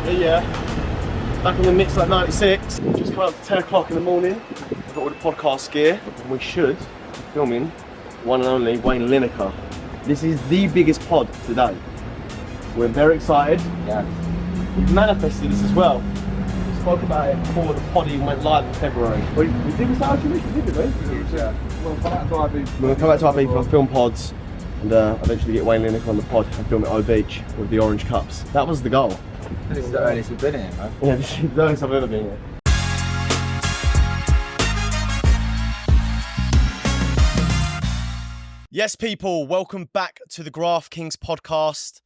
Yeah. Back in the mix like 96. Just come up to 10 o'clock in the morning. I've got all the podcast gear. And we should be filming one and only Wayne Lineker. This is the biggest pod today. We're very excited. Yeah. We've manifested this as well. We spoke about it before the pod even went live in February. We did this out, didn't we? Yeah. We'll come back to Ibiza. We're going to come back to Ibiza, film pods, and eventually get Wayne Lineker on the pod and film at O Beach with the orange cups. That was the goal. This is the earliest we've been here, man. Yeah, this is the earliest I've ever been here. Yes, people, welcome back to the Graft Kings podcast.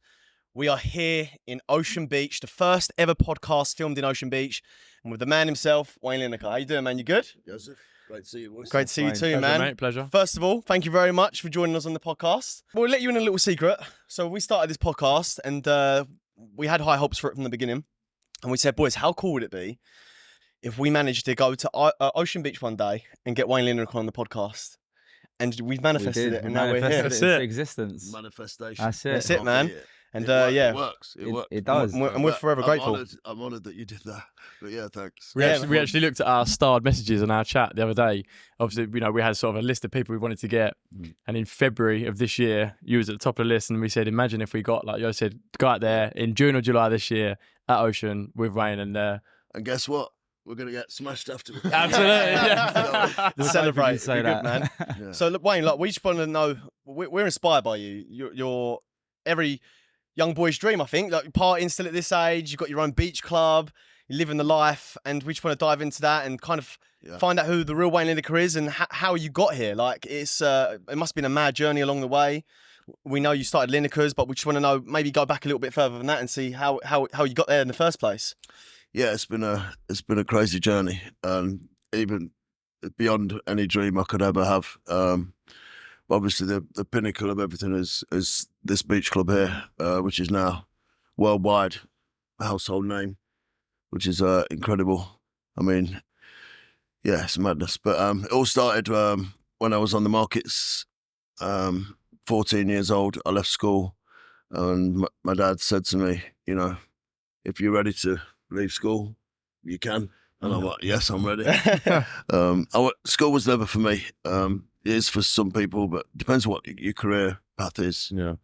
We are here in Ocean Beach, the first ever podcast filmed in Ocean Beach, and with the man himself, Wayne Lineker. How you doing, man? You good? Yes, sir. Great to see you, boys. Great to see you too, Pleasure, man. mate, pleasure. First of all, thank you very much for joining us on the podcast. We'll let you in a little secret. So we started this podcast and we had high hopes for it from the beginning. And we said, boys, how cool would it be if we managed to go to Ocean Beach one day and get Wayne Lineker on the podcast? And we've manifested it, and now we're here. That's Into it. existence. Manifestation. That's it. That's it, man. Yeah. And It works. It works. It does. And we're forever grateful. I'm honoured that you did that. But yeah, thanks. We actually looked at our starred messages on our chat the other day. Obviously, you know, we had sort of a list of people we wanted to get. And in February of this year, you was at the top of the list, and we said, imagine if we got, like you said, go out there in June or July this year at Ocean with Wayne and And guess what? We're going to get smashed afterwards. Absolutely, yeah. To celebrate. say You're good, man. Yeah. So look, Wayne, like, we just want to know, we're inspired by you. You're every young boy's dream, I think. Like, partying still at this age, you've got your own beach club, you're living the life, and we just want to dive into that and kind of find out who the real Wayne Lineker is and how you got here. Like, it must have been a mad journey along the way. We know you started Linekers, but we just want to know, maybe go back a little bit further than that and see how you got there in the first place. Yeah, it's been a crazy journey, and even beyond any dream I could ever have. Obviously, the pinnacle of everything is this beach club here, which is now worldwide a household name, which is incredible. I mean, yeah, it's madness. But it all started when I was on the markets, 14 years old. I left school, and my dad said to me, you know, if you're ready to leave school, you can. And I'm like, yes, I'm ready. School was never for me. It is for some people, but depends what your career path is. Yeah.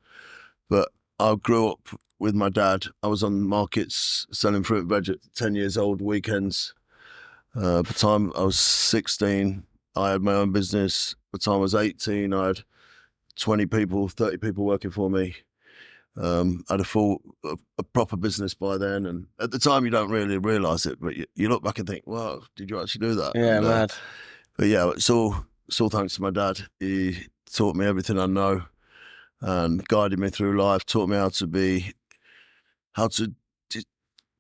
But I grew up with my dad. I was on markets selling fruit and veg at 10 years old, weekends. By the time I was 16, I had my own business. By the time I was 18, I had 20 people, 30 people working for me. I had a proper business by then, and at the time you don't really realise it, but you look back and think, wow, did you actually do that? Yeah, and, mad. But yeah, it's all thanks to my dad. He taught me everything I know and guided me through life, taught me how to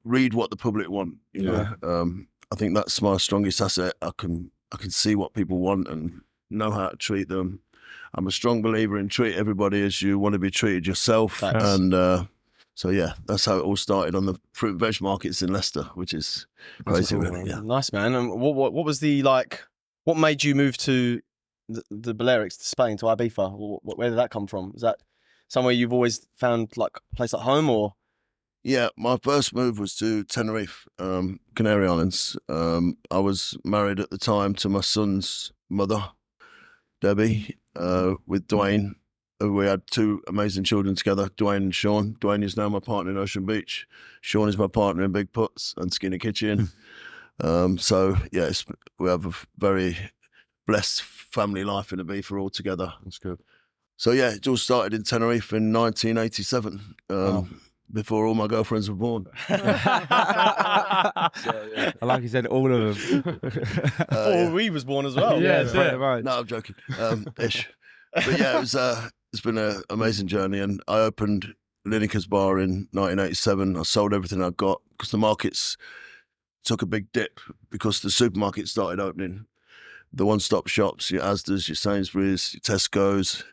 read what the public want, you know. I think that's my strongest asset. I can see what people want and know how to treat them. I'm a strong believer in treat everybody as you want to be treated yourself. Thanks. And so, yeah, that's how it all started on the fruit and veg markets in Leicester, which is crazy, really. Yeah. Nice, man. And what was the, like, what made you move to the Balearics, to Spain, to Ibiza? Where did that come from? Is that somewhere you've always found, like, a place at home, or? Yeah, my first move was to Tenerife, Canary Islands. I was married at the time to my son's mother, Debbie, with Dwayne. We had two amazing children together, Dwayne and Sean. Dwayne is now my partner in Ocean Beach. Sean is my partner in Big Puts and Skinny Kitchen. So, yeah, we have a very blessed family life in Ibiza all together. That's good. So, yeah, it all started in Tenerife in 1987. Before all my girlfriends were born. So, yeah. Like you said, all of them. Before we was born as well. Yeah, that's that's it. right. No, I'm joking. Ish. But yeah, it's been an amazing journey, and I opened Lineker's Bar in 1987. I sold everything I got because the markets took a big dip because the supermarkets started opening. The one-stop shops, your Asda's, your Sainsbury's, your Tesco's,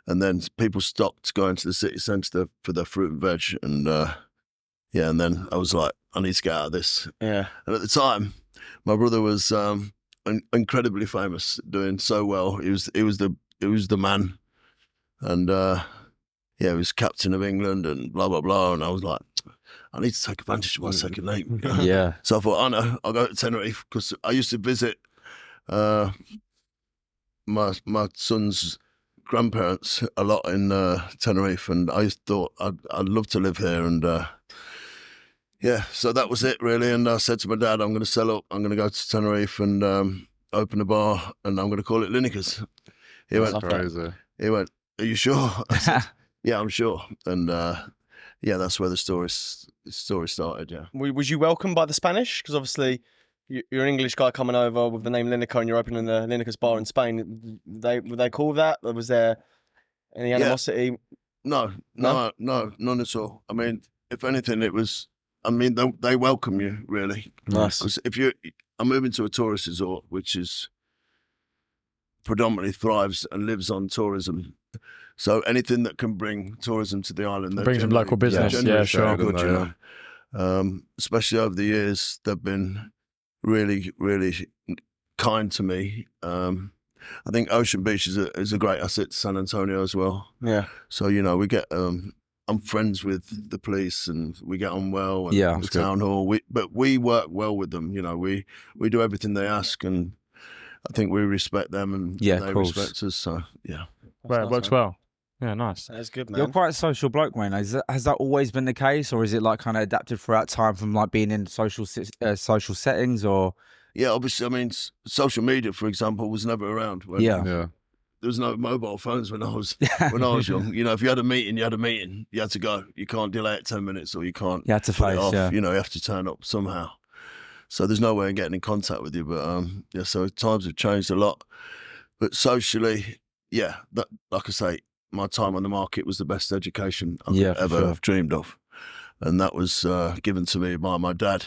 and then people stopped going to the city centre for their fruit and veg. And and then I was like, I need to get out of this. Yeah. And at the time, my brother was incredibly famous, doing so well. He was the man, and he was captain of England and blah blah blah. And I was like, I need to take advantage of my second name. Yeah. So I thought, oh no, I'll go to Tenerife, because I used to visit my son's grandparents a lot in Tenerife, and I thought I'd love to live here, and so that was it really. And I said to my dad, I'm going to sell up, I'm going to go to Tenerife and open a bar, and I'm going to call it Lineker's. He went, Crazy. are you sure? I said, yeah, I'm sure. And that's where the story started. Yeah. Was you welcomed by the Spanish? Because obviously you're an English guy coming over with the name Lineker, and you're opening the Lineker's bar in Spain. Were they cool with that? Or was there any animosity? No, none at all. I mean, if anything, it was. I mean, they welcome you really. Nice. Because I'm moving to a tourist resort, which is predominantly thrives and lives on tourism. So anything that can bring tourism to the island, Brings some local business. Yeah, sure. Good, you know. Especially over the years, they've been really, really kind to me. I think Ocean Beach is a great asset to San Antonio as well. Yeah. So we get. I'm friends with the police, and we get on well. And Yeah, the town hall. But we work well with them. We do everything they ask, and I think we respect them, and they respect us. So yeah. Well, it works well. Yeah, nice. That's good, man. You're quite a social bloke, Wayne. Has that always been the case, or is it like kind of adapted throughout time from like being in social settings, or? Yeah, obviously. I mean, social media, for example, was never around. Yeah. There was no mobile phones when I was young. If you had a meeting, you had a meeting. You had to go. You can't delay it 10 minutes, or you can't. You had to put it face. off. Yeah. You have to turn up somehow. So there's no way of getting in contact with you. But so times have changed a lot. But socially, that, like I say, my time on the market was the best education I could ever have dreamed of, and that was given to me by my dad.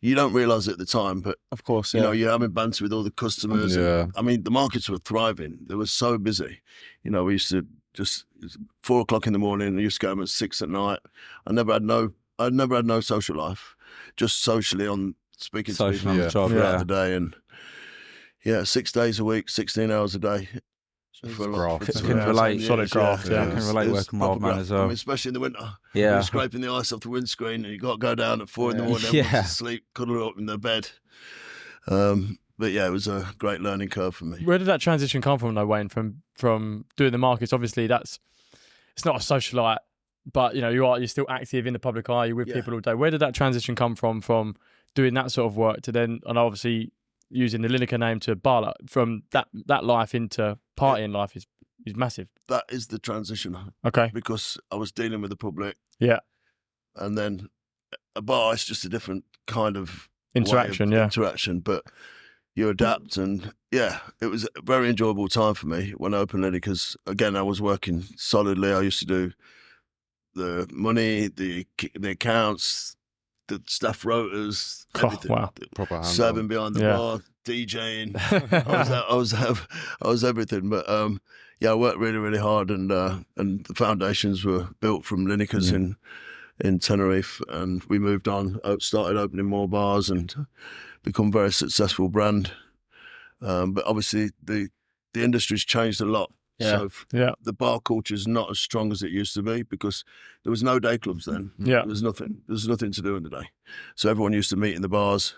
You don't realise it at the time, but of course, you're having banter with all the customers. Yeah. I mean, the markets were thriving. They were so busy. We used to just 4 o'clock in the morning. I used to go home at 6 at night. I'd never had no social life, just socially on speaking to people throughout the day, and 6 days a week, 16 hours a day. For a lot. Can relate. Solid Graft. Yeah. Can relate working with old man as well. I mean, especially in the winter. Yeah. You're scraping the ice off the windscreen, and you got to go down at 4 in the morning. Everyone's asleep, cuddled up in their bed. But it was a great learning curve for me. Where did that transition come from, though, Wayne? From doing the markets, obviously it's not a socialite, but you're still active in the public eye. You're with people all day. Where did that transition come from doing that sort of work to then, and obviously using the Lineker name to bar, from that life into partying life is massive. That is the transition. Okay. Because I was dealing with the public. Yeah. And then a bar is just a different kind of interaction. Interaction, but you adapt, and it was a very enjoyable time for me when I opened Lineker, because again I was working solidly. I used to do the money, the accounts, the staff rotas, everything. Wow. Proper serving behind the bar, DJing. I was everything. But I worked really, really hard, and the foundations were built from Lineker's in Tenerife, and we moved on, started opening more bars, and become a very successful brand. But obviously the industry's changed a lot. Yeah. So the bar culture is not as strong as it used to be, because there was no day clubs then. Yeah. There was nothing to do in the day. So everyone used to meet in the bars,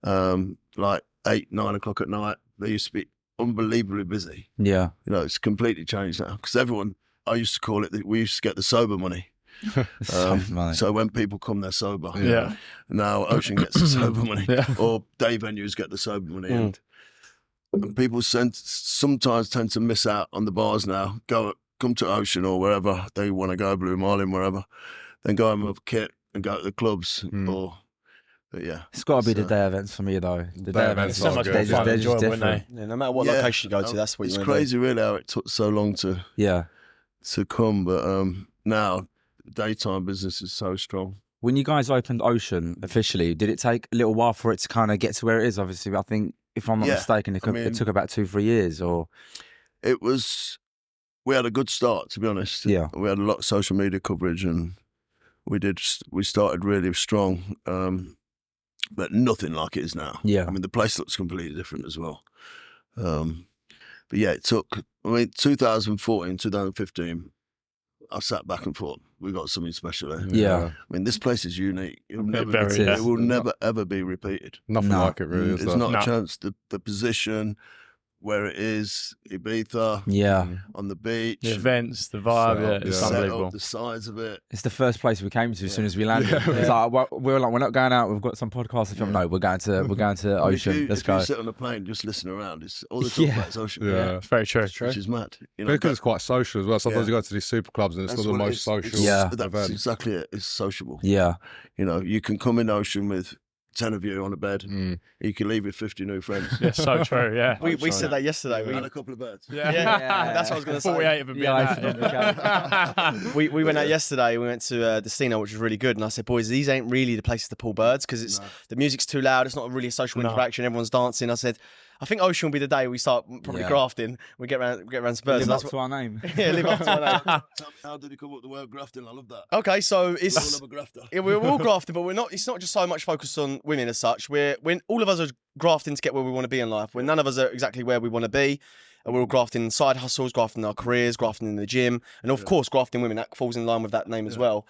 like 8, 9 o'clock at night. They used to be unbelievably busy. Yeah. It's completely changed now, because I used to call it, we used to get the sober money. So when people come, they're sober. Yeah. Now Ocean gets the sober money, or day venues get the sober money, and people sometimes tend to miss out on the bars now. Come to Ocean or wherever they want to go, Blue Marlin, wherever, then go home with a kit and go to the clubs. It's got to be the day events for me, though. The day events so much more fun, enjoyable, aren't they? Yeah, no matter what location you go to, that's what it's you're crazy, really, how it took so long to come. But now daytime business is so strong. When you guys opened Ocean officially, did it take a little while for it to kind of get to where it is? Obviously, I think, if I'm not mistaken, it took about 2-3 years, or we had a good start, to be honest. Yeah. We had a lot of social media coverage, and we started really strong, but nothing like it is now. Yeah. I mean, the place looks completely different as well. But it took, 2014, 2015, I sat back and thought, got something special there. Yeah. I mean, this place is unique. It will Very, never ever be repeated. Nothing like it, really. There's not a chance. The position, where it is, Ibiza, on the beach, the events, the vibe, it's unbelievable. The size of it. It's the first place we came to as soon as we landed. It's like we're not going out. We've got some podcasts to film. No, we're going to Ocean. Let's go. If you sit on a plane, just listen around. It's all the talk about is Ocean. Yeah, it's very true. Which is mad. Because it's quite social as well. Sometimes you go to these super clubs and it's not the most social event. That's exactly it. It's sociable. Yeah. You can come in Ocean with 10 of you on a bed. You can leave with 50 new friends. Yeah, so true. Yeah, we said that yesterday. We had a couple of birds. Yeah. That's what I was going to say. 48 of them. We went out yesterday. We went to Destino, which was really good. And I said, boys, these ain't really the places to pull birds because the music's too loud. It's not really a social interaction. Everyone's dancing. I said, I think Ocean will be the day we start probably grafting. We get around some birds. Live up to our name. Live up to our name. How did he come up with the word grafting? I love that. Okay, so it's We all love a grafter. we're all grafting, but we're not. It's not just so much focused on women as such. When all of us are grafting to get where we want to be in life. When none of us are exactly where we want to be. And we're all grafting side hustles, grafting our careers, grafting in the gym, and of course grafting women. That falls in line with that name as well.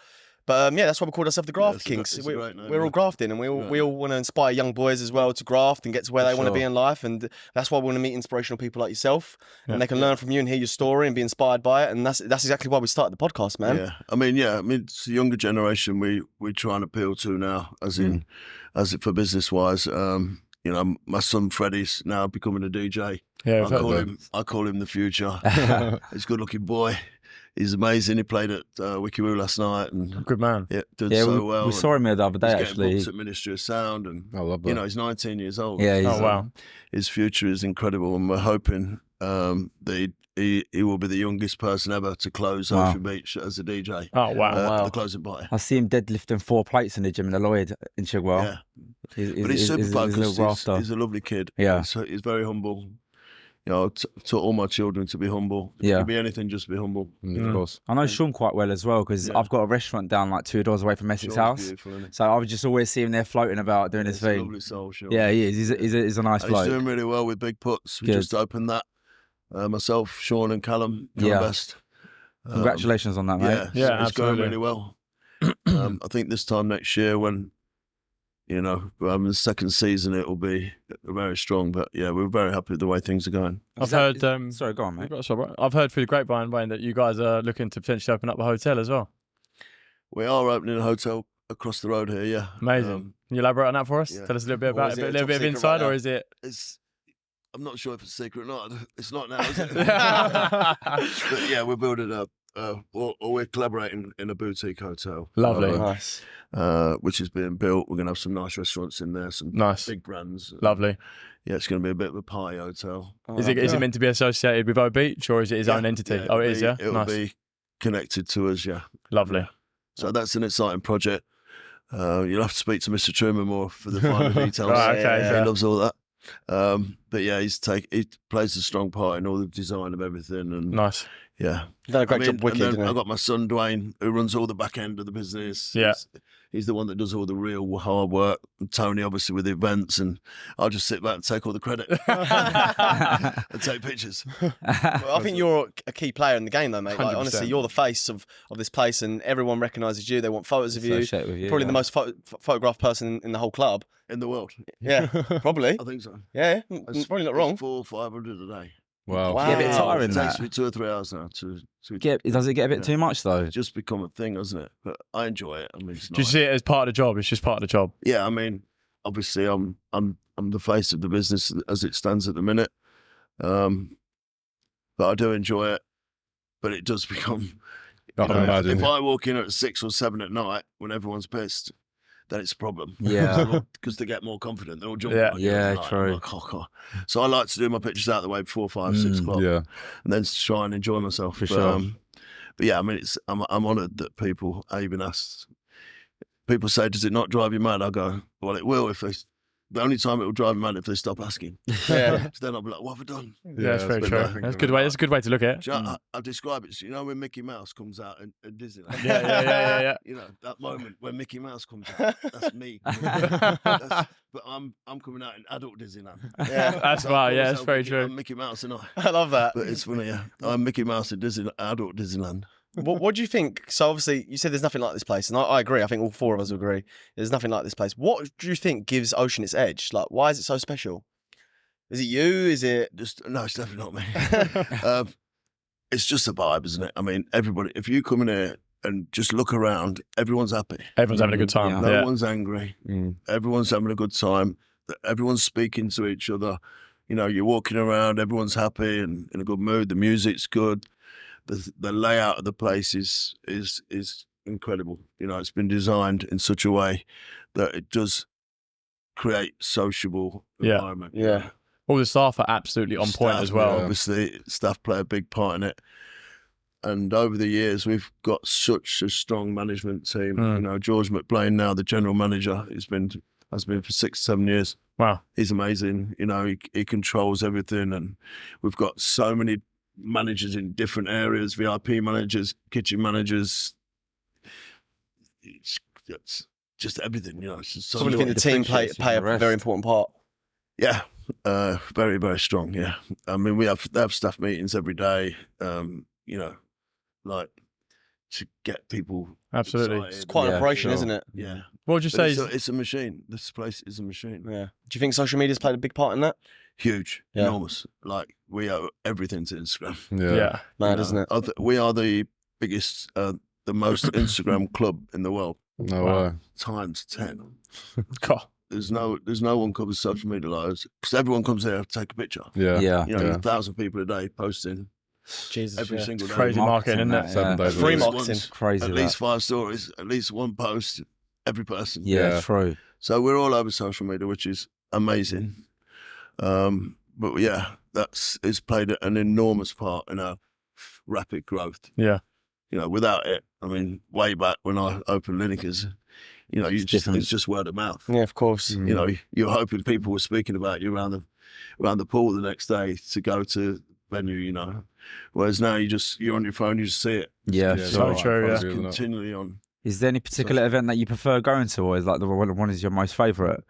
But that's why we call ourselves the Graft Kings. We're all grafting, and we all want to inspire young boys as well to graft and get to where they want to be in life. And that's why we want to meet inspirational people like yourself, and they can learn from you and hear your story and be inspired by it. And that's exactly why we started the podcast, man. Yeah, I mean, it's the younger generation we try and appeal to now, as for business wise. My son Freddie's now becoming a DJ. Yeah, I call him the future. He's a good-looking boy. He's amazing. He played at Wickeroo last night, and good man. Yeah, did so well. We saw him the other day actually. He's at Ministry of Sound, and I love that. He's 19 years old. Yeah. Wow. His future is incredible, and we're hoping that he will be the youngest person ever to close Ocean Beach as a DJ. Oh wow! The closing party. I see him deadlifting 4 plates in the gym in the Lloyd in Chigwell. Yeah, but he's super focused. He's a lovely kid. Yeah, he's very humble. I taught all my children to be humble. If you can be anything, just be humble. Of course. I know Sean quite well as well because I've got a restaurant down like 2 doors away from Essex House. So I would just always see him there floating about doing his thing. Lovely soul, Sean. Yeah, he is. He's a nice bloke. He's doing really well with big puts. We just opened that. Myself, Sean, and Callum, best. Congratulations on that, mate. Yeah, it's going really well. I think this time next year, when the second season, it will be very strong. But we're very happy with the way things are going. I've heard. Sorry, go on, mate. I've heard through the grapevine, Wayne, that you guys are looking to potentially open up a hotel as well. We are opening a hotel across the road here. Yeah, amazing. Can you elaborate on that for us? Yeah. Tell us a little bit about it, a little bit of inside, or is it? I'm not sure if it's secret or not. It's not now, is it? But yeah, we're building or we're collaborating in a boutique hotel. Lovely. Nice. Which is being built. We're going to have some nice restaurants in there, some big brands. Lovely. Yeah, it's going to be a bit of a party hotel. Is it meant to be associated with O Beach, or is it his own entity? Yeah, it is, yeah? It'll be connected to us, yeah. Lovely. So that's an exciting project. You'll have to speak to Mr. Truman more for the final details. Right, okay, he loves all that. But yeah, he plays a strong part in all the design of everything. And nice. Yeah. You've done a great job, wicked. I've got my son Dwayne, who runs all the back end of the business. Yeah. He's the one that does all the real hard work. And Tony, obviously, with the events, and I'll just sit back and take all the credit and take pictures. Well, I think you're a key player in the game, though, mate. Like, 100%. honestly, you're the face of this place, and everyone recognises you. They want photos of you. Associate with you, Probably the most photographed person in the whole club. In the world. Yeah, probably. I think so. Yeah, it's probably not wrong. 400 or 500 a day. Wow. Get a bit tiring It that. takes me 2 or 3 hours now to Does it get a bit too much though? It's just become a thing, hasn't it? But I enjoy it. I mean, it's Do you nice. see it as part of the job? It's just part of the job. Yeah, I mean, obviously, I'm the face of the business as it stands at the minute. But I do enjoy it. But it does become. I can imagine. If I walk in at 6 or 7 at night when everyone's pissed, then it's a problem. Yeah. Because they get more confident. They're all jumping. Yeah. on you Yeah, at night. true. I'm like, oh, God. So I like to do my pictures out of the way before 5, 6 o'clock. Yeah. And then try and enjoy myself. For sure. But yeah, I mean, I'm honoured that people even ask. People say, "Does it not drive you mad?" I go, "Well, it will if they." The only time it will drive me mad if they stop asking. Yeah. So then I'll be like, "What have I done?" Yeah, that's very but true. no. That's a good way. That's a good way to look at it. Do you know, I describe it. You know when Mickey Mouse comes out at Disneyland. Yeah. You know that moment when Mickey Mouse comes out. That's me. But I'm coming out in adult Disneyland. Yeah. That's So right. I Yeah, call that's myself very I'm true. Mickey Mouse, and I love that. But it's funny. Yeah, I'm Mickey Mouse at adult Disneyland. What do you think? So obviously you said there's nothing like this place, and I agree. I think all four of us agree. There's nothing like this place. What do you think gives Ocean its edge? Like, why is it so special? Is it you? Is it just no? It's definitely not me. It's just a vibe, isn't it? I mean, everybody. If you come in here and just look around, everyone's happy. Everyone's having a good time. No one's angry. Everyone's having a good time. Everyone's speaking to each other. You know, you're walking around, everyone's happy and in a good mood. The music's good. The layout of the place is incredible. You know, it's been designed in such a way that it does create sociable environment. Yeah. All the staff are absolutely on point as well. Obviously, staff play a big part in it. And over the years, we've got such a strong management team. You know, George McBlain, now the general manager, has been for 6-7 years. Wow. He's amazing. You know, he controls everything. And we've got so many managers in different areas, VIP managers, kitchen managers. It's just everything, you know. So you think the team play a very important part? Yeah, very, very strong, yeah. I mean, they have staff meetings every day, you know, like to get people absolutely excited. It's quite an operation, isn't it? Yeah. What would you say? It's a machine. This place is a machine. Yeah. Do you think social media's played a big part in that? Huge, enormous. Like, we owe everything to Instagram. Yeah. Mad, isn't it? We are the biggest, the most Instagram club in the world. No way. Times 10. God. There's no one covers social media like us, because everyone comes here to take a picture. Yeah. You know, 1,000 people a day posting. Jesus, every single day. Crazy marketing, isn't it? 7 days. Free marketing. Crazy. At least 5 stories, at least 1 post, every person. Yeah, true. So we're all over social media, which is amazing. But yeah, it's played an enormous part in our rapid growth. Yeah. You know, without it, I mean, way back when I opened Lineker's, you know, it's just word of mouth. Yeah, of course. You know, you're hoping people were speaking about you around the pool the next day to go to venue, you know. Whereas now you're on your phone, you just see it. Yeah, so true. It's continually on. Is there any particular event that you prefer going to, or is like the one is your most favourite?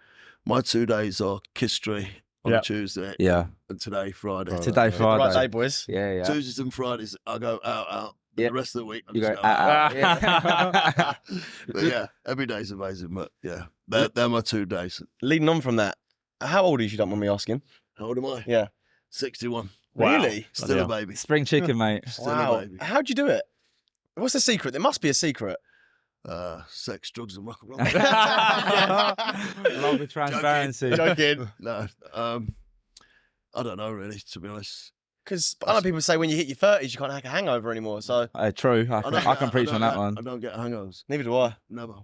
My 2 days are Kiss-Tree on a Tuesday. Yeah. And today, Friday. Today, Friday. Right day, boys. Yeah. Tuesdays and Fridays, I go out. Yeah. The rest of the week, I You just go go out. out. But yeah, every day's amazing. But yeah, they're my 2 days. Leading on from that, how old are you, if you don't mind me asking? How old am I? Yeah. 61. Wow. Really? Still a baby. Spring chicken, mate. Still a Wow. baby. How'd you do it? What's the secret? There must be a secret. Sex, drugs, and rock and roll. Love the transparency. Joking. No, I don't know really, to be honest. Because I know people say when you hit your 30s, you can't have a hangover anymore. So True. I can preach on that one. I don't get hangovers. neither do I. Never.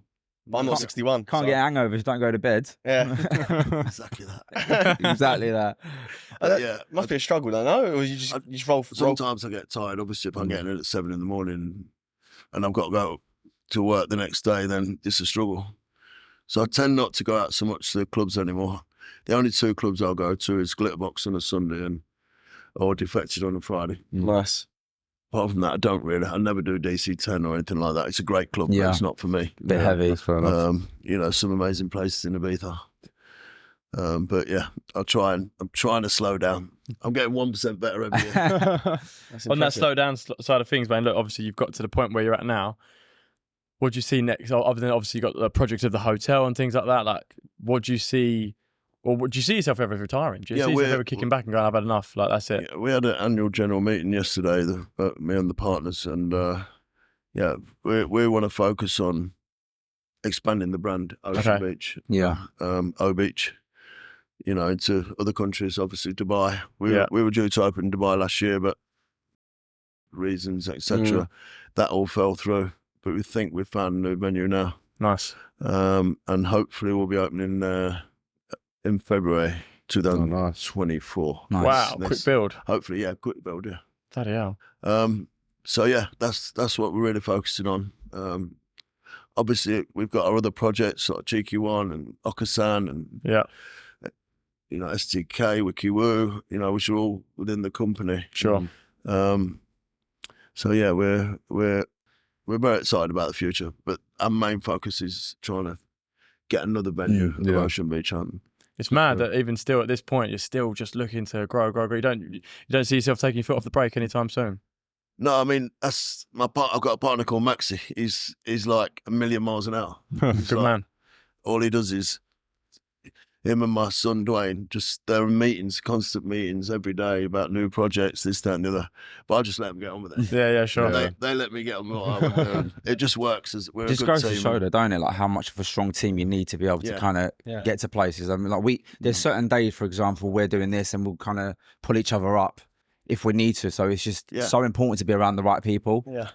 But I'm not 61. Can't so. get hangovers. Don't go to bed. Yeah. Exactly that. Exactly that. Yeah. Must be a struggle, though, no? Or you just roll. Sometimes I get tired. Obviously, if I'm getting in at 7 in the morning and I've got to go to work the next day, then it's a struggle. So I tend not to go out so much to the clubs anymore. The only 2 clubs I'll go to is Glitterbox on a Sunday or Defected on a Friday. Nice. Apart from that, I don't really. I never do DC10 or anything like that. It's a great club, but it's not for me. Bit heavy. That's fair enough. You know, some amazing places in Ibiza. But yeah, I'm trying to slow down. I'm getting 1% better every year. On that slow down side of things, man, look, obviously you've got to the point where you're at now. What do you see next? Other than obviously you got the project of the hotel and things like that. Like, what do you see, or do you see yourself ever retaring? Do you see yourself ever kicking back and going, I've had enough? Like, that's it. Yeah, we had an annual general meeting yesterday, me and the partners, and we want to focus on expanding the brand Ocean Beach. Yeah. O Beach. You know, into other countries, obviously Dubai. We were due to open Dubai last year, but reasons, etc., that all fell through. But we think we've found a new venue now. Nice. And hopefully we'll be opening in February 2024. Nice. Wow, quick build. Hopefully, quick build, yeah. Bloody hell. So yeah, that's what we're really focusing on. Obviously, we've got our other projects like Cheeky One and Okasan and you know, STK, WikiWoo, you know, which are all within the company. Sure. So yeah, we're very excited about the future, but our main focus is trying to get another venue at Ocean Beach. It's mad that even still at this point, you're still just looking to grow. You don't see yourself taking your foot off the brake anytime soon. No, I mean that's my part. I've got a partner called Maxi. He's like a million miles an hour. Good man. All he does is him and my son Dwayne. Just there are meetings, constant meetings every day about new projects, this, that, and the other. But I just let them get on with it. Yeah, sure. They let me get on with what I want to do. And it just works. We're Just a good goes team. to show, though, don't it? Like how much of a strong team you need to be able to kind of get to places. I mean, like there's certain days, for example, we're doing this and we'll kind of pull each other up if we need to. So it's just so important to be around the right people. Yeah,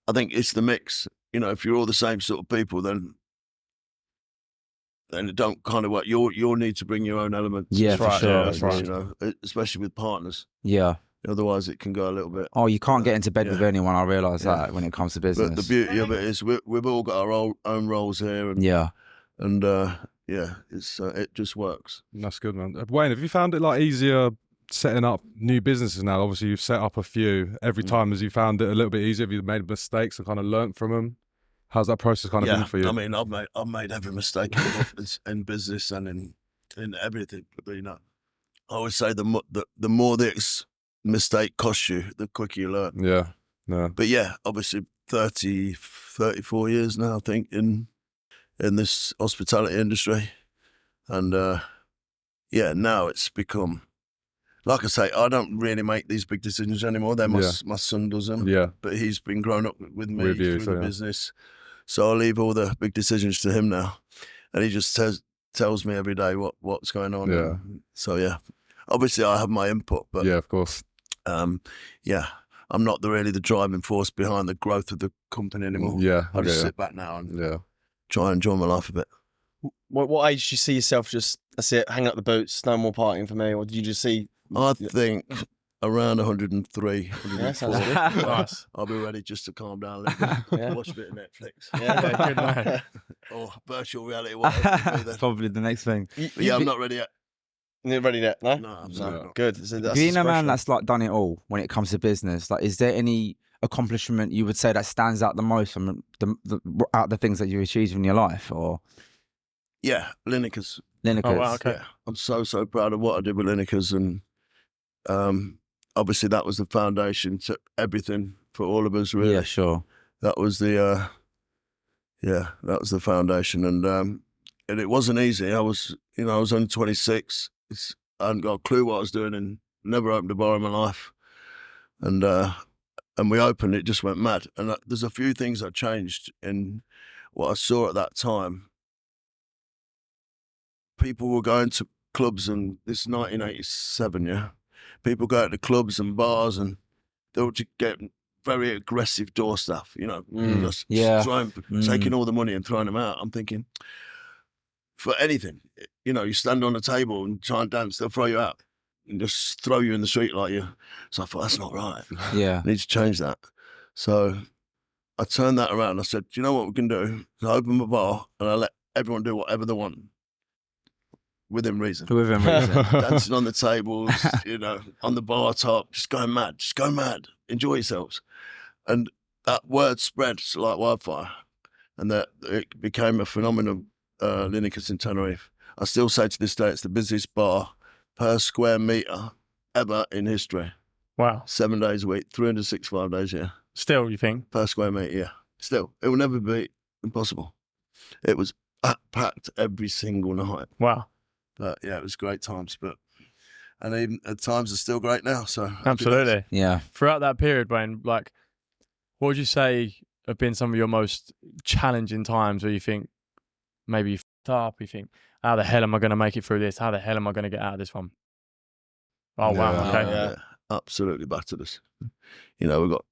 I think it's the mix. You know, if you're all the same sort of people, then it don't kind of work. You'll need to bring your own elements. Yeah, for sure. Yeah, that's right. You know, especially with partners. Yeah. Otherwise, it can go a little bit. Oh, you can't get into bed with anyone. I realise that when it comes to business. But the beauty of it is we've all got our own roles here. And, it's it just works. That's good, man. Wayne, have you found it like easier setting up new businesses now? Obviously, you've set up a few. Every time has you found it a little bit easier? Have you made mistakes and kind of learnt from them? How's that process kind of been for you? I mean, I've made every mistake in business and in everything. But, you know, I always say the more this mistake costs you, the quicker you learn. Yeah. But yeah, obviously 34 years now, I think, in this hospitality industry. And now it's become, like I say, I don't really make these big decisions anymore. Then my son does them. Yeah. But he's been growing up with me With you, through the business. So I leave all the big decisions to him now. And he just tells me every day what's going on. Yeah. So yeah. Obviously I have my input, but yeah, of course. I'm not really the driving force behind the growth of the company anymore. Yeah. I just sit back now and try and enjoy my life a bit. What age do you see yourself just, that's it, hang up the boots, no more partying for me? Or did you just see... I think around 103, 104. Yeah, sounds good. Nice. I'll be ready just to calm down a little bit, watch a bit of Netflix. Yeah, good man. Or virtual reality, whatever it may be then. Probably the next thing. But yeah, I'm not ready yet. You're ready yet? No? No, absolutely not. Good. So that's Being a man inspirational. that's like done it all when it comes to business, like, is there any accomplishment you would say that stands out the most from out the things that you achieved in your life? Or Yeah, Lineker's. Lineker's? Oh, wow, okay. Yeah, I'm so proud of what I did with Lineker's, and obviously that was the foundation to everything for all of us. Really, Yeah, sure. that was the foundation, and it wasn't easy. I was only 26. I hadn't got a clue what I was doing, and never opened a bar in my life. And we opened, it just went mad. And there's a few things that changed in what I saw at that time. People were going to clubs, and this is 1987, yeah. People go to clubs and bars, and they were just getting very aggressive door staff, just taking all the money and throwing them out. I'm thinking, for anything, you stand on a table and try and dance, they'll throw you out and just throw you in the street like you. So I thought, that's not right. Yeah. I need to change that. So I turned that around. I said, do you know what we can do? So I opened my bar and I let everyone do whatever they want. Within reason. Within reason. Dancing on the tables, on the bar top, just go mad, enjoy yourselves. And that word spread like wildfire, and that it became a phenomenon. Lineker's in Tenerife. I still say to this day, it's the busiest bar per square metre ever in history. Wow. 7 days a week, 365 days a year. Still, you think? Per square metre, yeah. Still, it will never be impossible. It was packed every single night. Wow. But yeah, it was great times. And even at times, it's still great now. So Absolutely. Yeah. Throughout that period, Wayne, like, what would you say have been some of your most challenging times where you think maybe you f***ed up, you think, how the hell am I going to make it through this? How the hell am I going to get out of this one? Oh, wow. Okay. Yeah. Absolutely battered us. We've got,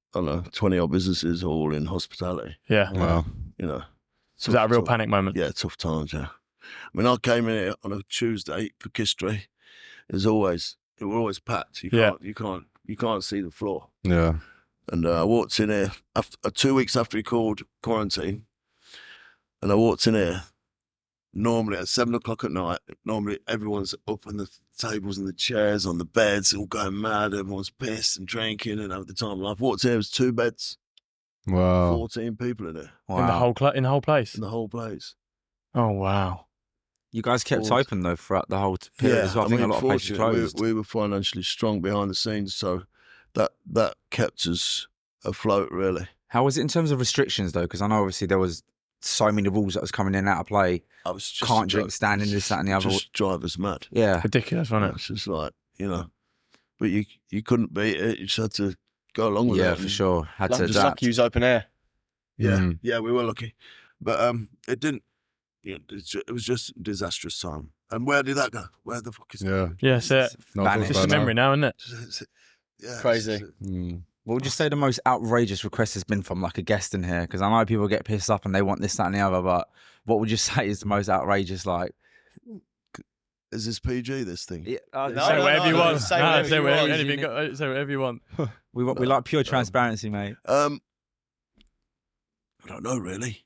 20 odd businesses all in hospitality. Yeah. Wow. Was that a real panic moment? Yeah, tough times, yeah. I mean, I came in here on a Tuesday for Kistry. We're always packed. You can't see the floor. Yeah. And I walked in here 2 weeks after he called quarantine. And I walked in here. Normally at 7 o'clock at night, normally everyone's up on the tables and the chairs, on the beds, all going mad. Everyone's pissed and drinking and having the time of life. Walked in, there was 2 beds, Wow. 14 people in there. Wow. In the whole place? In the whole place. Oh, wow. You guys kept open though throughout the whole period as well. I think a lot of places fortunately, closed. we were financially strong behind the scenes, so that kept us afloat, really. How was it in terms of restrictions though? Because I know obviously there was so many rules that was coming in and out of play. I was just Can't drink standing, this, that, and the other. Just drive us mad. Yeah, Ridiculous, wasn't it? It's just like, you know, but you couldn't beat it. You just had to go along with it. yeah, for sure. Had to Just adapt. lucky use open air. Yeah, yeah, we were lucky, but it didn't. You know, it was just a disastrous time. And where did that go? Where the fuck is Yeah. that? Yeah, that's it. No, Vanished. Just a memory now, isn't it? Yeah, Crazy. What would you say the most outrageous request has been from like a guest in here? Because I know people get pissed up and they want this, that, and the other. But what would you say is the most outrageous? Like, Is this PG? This thing? yeah, Say whatever you want. Say whatever you want. Say whatever you want. we like pure transparency, mate. I don't know really.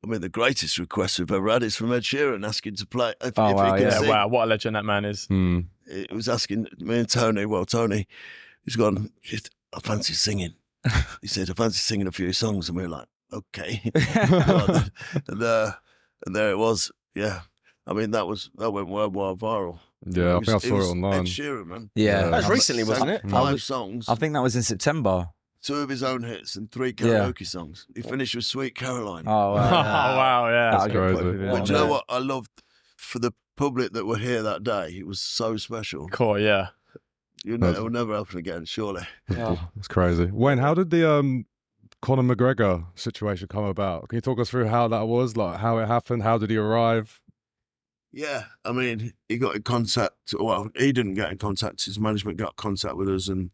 I mean, the greatest request we've ever had is from Ed Sheeran asking to play. If wow, he can yeah. Yeah, sing. wow, what a legend that man is. It was asking me and Tony. Well, Tony, he's gone. I fancy singing. He said, I fancy singing a few songs, and we were like, okay. and there it was. Yeah, I mean that went worldwide viral. Yeah, I think I saw it online. Ed Sheeran, man. Yeah, That was recently, wasn't it? Five songs, I think that was in September. 2 of his own hits, and 3 karaoke songs. He finished with Sweet Caroline. Oh, Oh, wow. wow, yeah. That'll get crazy. quite But good. do you know what I loved for the public that were here that day? It was so special. Cool, yeah. You know, it will never happen again, surely. It's crazy. Wayne, how did the Conor McGregor situation come about? Can you talk us through how that was, like how it happened? How did he arrive? Yeah, I mean, he got in contact. Well, he didn't get in contact. His management got in contact with us and